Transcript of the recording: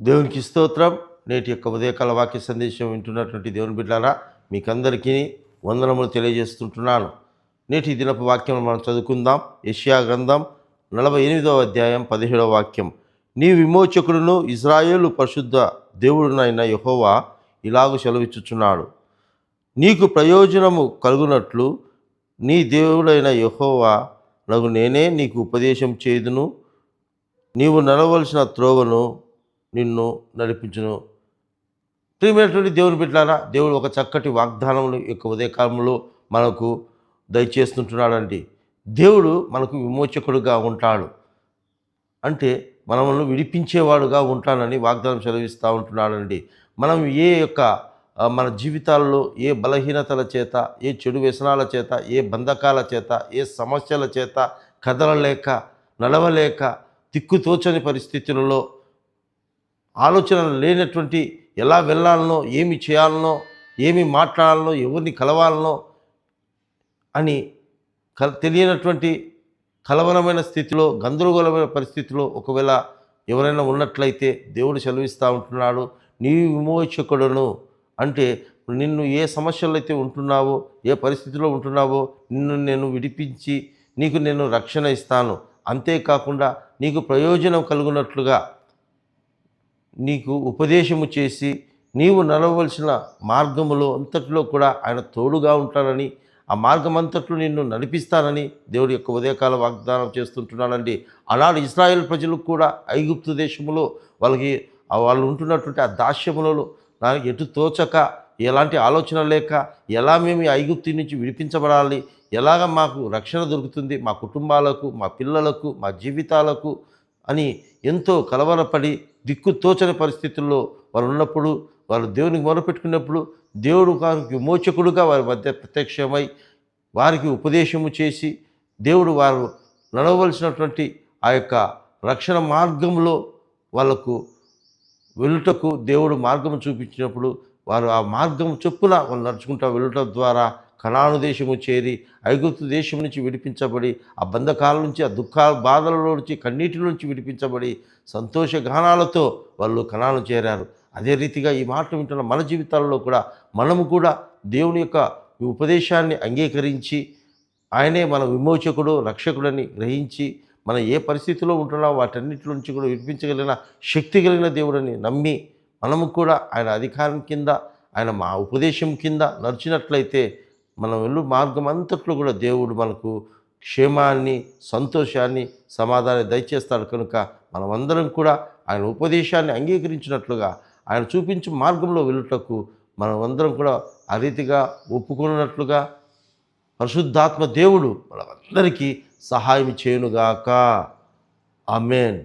దేవునికి స్తోత్రం. నేటి యొక్క ఉదయకాల వాక్య సందేశం వింటున్నటువంటి దేవుని బిడ్డలారా, మీకందరికీ వందనములు తెలియజేస్తుంటున్నాను. నేటి దినపు వాక్యం మనం చదువుకుందాం. యెషయా గ్రంథం 48వ అధ్యాయం 17వ వాక్యం. నీ విమోచకుడును ఇజ్రాయేలు పరిశుద్ధ దేవుడునైన యెహోవా ఇలాగు సెలవిచ్చుచున్నాడు. నీకు ప్రయోజనము కలుగునట్లు నీ దేవుడైన యెహోవా నగు నేనే నీకు ఉపదేశం చేయుదును. నీవు నడవలసిన త్రోవను నిన్ను నడిపించును. ప్రియమైనటువంటి దేవుని బిడ్డలారా, దేవుడు ఒక చక్కటి వాగ్దానములు యొక్క ఉదయకాలంలో మనకు దయచేస్తుంటున్నాడండి. దేవుడు మనకు విమోచకుడుగా ఉంటాడు, అంటే మనల్ని విడిపించేవాడుగా ఉంటానని వాగ్దానం సెలవిస్తూ ఉంటున్నాడండి. మనం మన జీవితాల్లో ఏ బలహీనతల చేత, ఏ చెడు వ్యసనాల చేత, ఏ బంధకాల చేత, ఏ సమస్యల చేత కదలలేక నడవలేక దిక్కుతోచని పరిస్థితులలో ఆలోచనలు లేనటువంటి ఎలా వెళ్ళాలనో, ఏమి చేయాలనో, ఏమి మాట్లాడాలనో, ఎవరిని కలవాలనో అని తెలియనటువంటి కలవరమైన స్థితిలో, గందరగోళమైన పరిస్థితిలో ఒకవేళ ఎవరైనా ఉన్నట్లయితే దేవుడు సెలవిస్తూ ఉంటున్నాడు, నీ విమోచకుడును. అంటే నిన్ను ఏ సమస్యలు అయితే ఉంటున్నావో, ఏ పరిస్థితిలో ఉంటున్నావో నిన్ను నేను విడిపించి నీకు నేను రక్షణ ఇస్తాను. అంతేకాకుండా నీకు ప్రయోజనం కలుగునట్లుగా నీకు ఉపదేశము చేసి నీవు నడవలసిన మార్గములో అంతట్లో కూడా ఆయన తోడుగా ఉంటానని, ఆ మార్గం అంతట్లో నిన్ను నడిపిస్తానని దేవుడి యొక్క ఉదయకాల వాగ్దానం చేస్తుంటున్నానండి. ఆనాడు ఇశ్రాయేల్ ప్రజలకు కూడా ఐగుప్తు దేశములో వాళ్ళు ఉంటున్నటువంటి ఆ దాస్యములలో నాకు ఎటు తోచక, ఎలాంటి ఆలోచన లేక, ఎలా మేము ఈ ఐగుప్తు నుంచి విడిపించబడాలి, ఎలాగ మాకు రక్షణ దొరుకుతుంది, మా కుటుంబాలకు, మా పిల్లలకు, మా జీవితాలకు అని ఎంతో కలవరపడి దిక్కు తోచని పరిస్థితుల్లో వారు ఉన్నప్పుడు, వారు దేవునికి మొరపెట్టుకున్నప్పుడు దేవుడు వారికి విమోచకుడుగా వారి మధ్య ప్రత్యక్షమై వారికి ఉపదేశము చేసి దేవుడు వారు నడవలసినటువంటి ఆ యొక్క రక్షణ మార్గంలో వాళ్ళకు వెళ్ళుటకు దేవుడు మార్గం చూపించినప్పుడు వారు ఆ మార్గం చొప్పున వాళ్ళు నడుచుకుంటూ వెళ్ళటం ద్వారా కనాను దేశము చేరి ఐగుప్తు దేశం నుంచి విడిపించబడి, ఆ బంధకాల నుంచి, ఆ దుఃఖాల బాధల నుంచి, కన్నీటి నుంచి విడిపించబడి సంతోష గానాలతో వాళ్ళు కనాను చేరారు. అదే రీతిగా ఈ మాట వింటున్న మన జీవితాల్లో కూడా మనము కూడా దేవుని యొక్క ఉపదేశాన్ని అంగీకరించి ఆయనే మన విమోచకుడు, రక్షకుడని గ్రహించి మనం ఏ పరిస్థితిలో ఉంటున్నామో వాటన్నిటి నుంచి కూడా విడిపించగలిగిన శక్తి కలిగిన దేవుడని నమ్మి మనము కూడా ఆయన అధికారం కింద, ఆయన మా ఉపదేశం కింద నడిచినట్లయితే మనం వెళ్ళు మార్గం అంతట్లో కూడా దేవుడు మనకు క్షేమాన్ని, సంతోషాన్ని, సమాధానాన్ని దయచేస్తాడు. కనుక మనమందరం కూడా ఆయన ఉపదేశాన్ని అంగీకరించినట్లుగా, ఆయన చూపించే మార్గంలో వెళ్ళుటకు మనమందరం కూడా ఆ రీతిగా ఒప్పుకున్నట్లుగా పరిశుద్ధాత్మ దేవుడు మనందరికీ సహాయం చేయునుగాక. ఆమేన్.